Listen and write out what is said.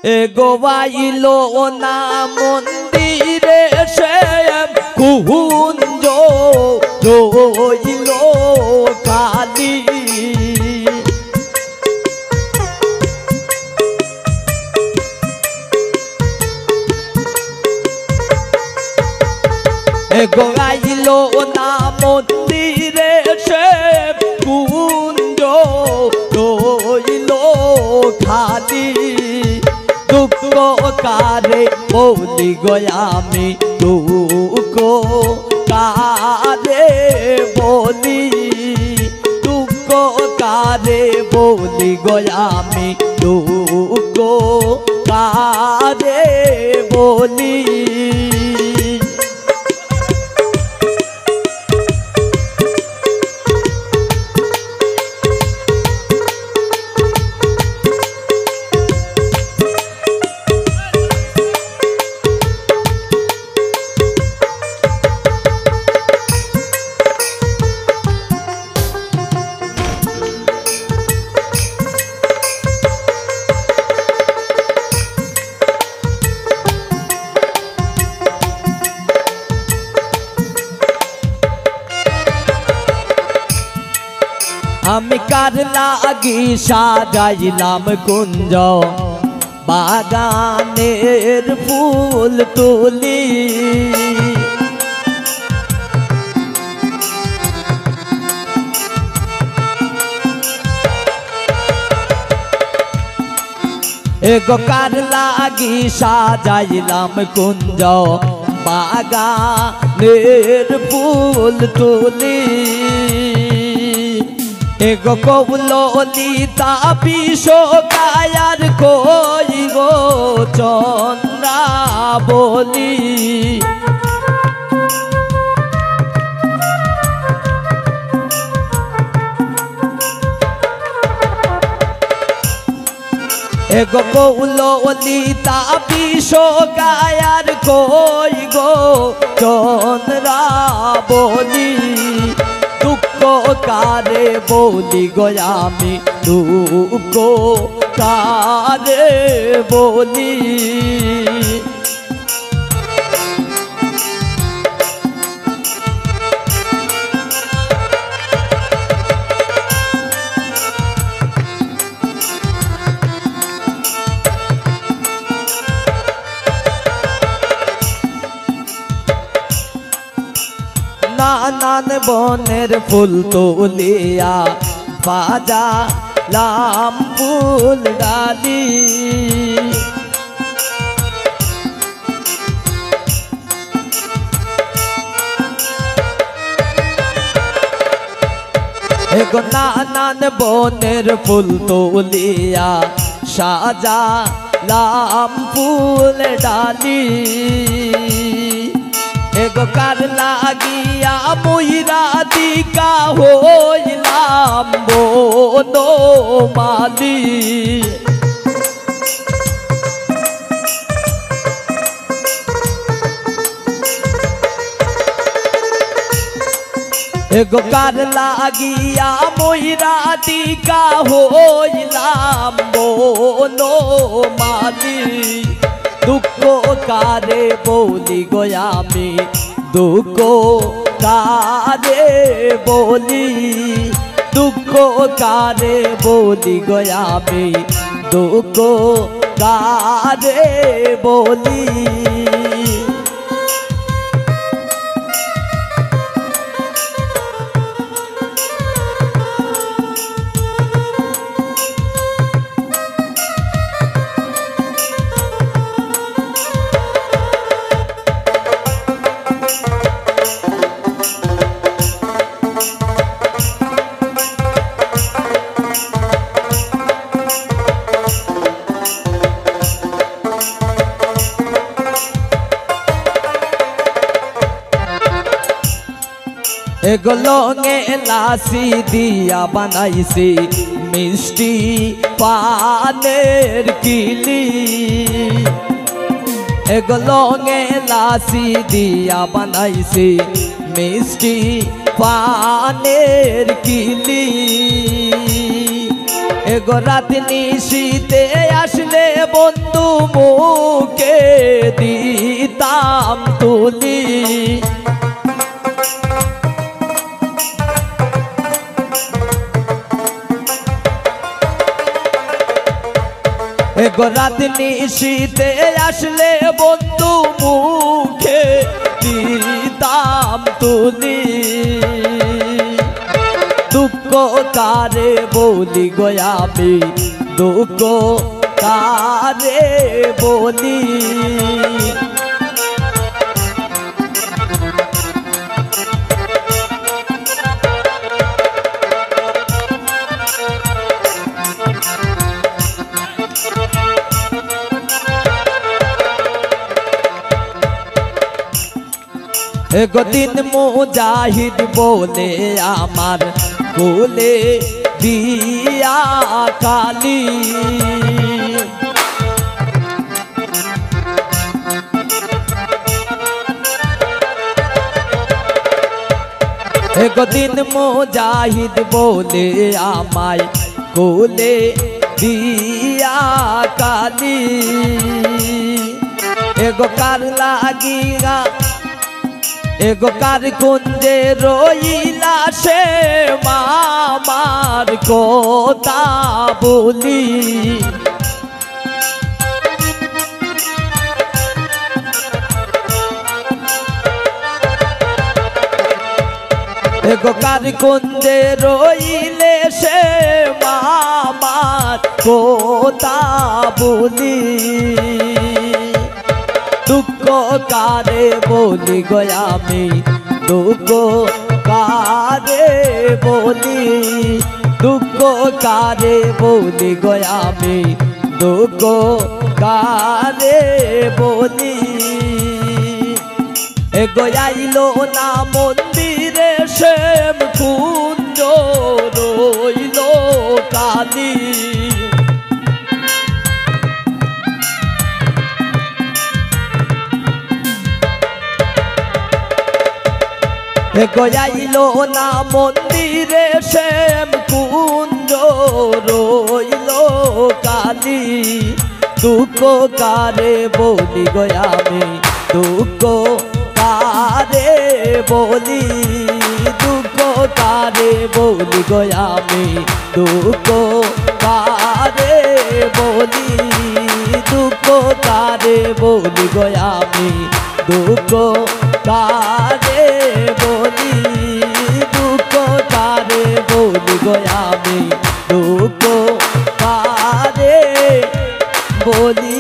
গোয়াইলো না মন্দিরে সে কুঞ্জ রইল খালি। গোয়াইলো না মন্দিরে সে কুঞ্জ রইল খালি। দুঃখ কারে বলি গয়ামি দুঃখ কারে বলি, দুঃখ কারে বলি গয়ামি দুঃখ কারে বলি। আমি কার লাগি সাজাইলাম কুঞ্জ বাগানের ফুল তুলি। এগো কার লাগি সাজাইলাম কুঞ্জ বাগানের ফুল তুলি। এগো কৌললিতা বিষকায়ার কই গো চন্দ্রাবলি। এগো কৌললিতা বিষকায়ার কই গো চন্দ্রাবলি। দুঃখ কারে বলি গয়ামি দুঃখ কারে বলি। নানান বনের ফুল তুলিয়া বাজালাম ফুল ডালি। এগো নানান বনের ফুল তুলিয়া সাজালাম ফুল ডালি। এগো কার লাগিয়া মুইরা দিকা হইলাম বনমালী। এগো কার লাগিয়া মুইরা দিকা হইলাম বনমালী। দুঃখ কারে বলি গয়ামি দুঃখ কারে বলি, দুঃখ কারে বলি গয়ামি দুঃখ কারে বলি। এগুলো লাসি দিয়া বানাইছি মিষ্টি পানের কিলি। এগুলো লাসি দিয়া বানাইছি মিষ্টি পানের কিলি। এগো রাত নিশীতে আসলে বন্ধু মুখে দিতাম তুলি, এগো রাত নিশীতে আসলে বন্ধু মুখে দিতাম তুলি। দুঃখ কারে বলি গো আমি, দুঃখ কারে বলি। একদিন মুজাহিদ বলে আমার কোলে দিয়া কালি, একদিন মুজাহিদ বলে আমায় কোলে দিয়া কালি। এগো কার লাগিয়া এগো কার কুঞ্জে রইলা সে মামার কথা বলি। এগো কার কুঞ্জে রইলে সে মামার কথা বলি। দুঃখ কারে বলি গো আমি, দুঃখ কারে বলি, দুঃখ কারে বলি গো আমি, দুঃখ কারে বলি। এগো আইলো না মন্দিরে শ্যাম কুঞ্জ রইল কালি। এগো আইলো না মন্দিরে শ্যাম কুঞ্জ রইল কালি। দুঃখ কারে বলি গো আমি, দুঃখ কারে বলি, দুঃখ কারে বলি গো আমি, দুঃখ কারে বলি, দুঃখ কারে বলি গো আমি, দুঃখ কারে বলি, দুঃখ কারে বলি গো আমি, দুঃখ কারে বলি।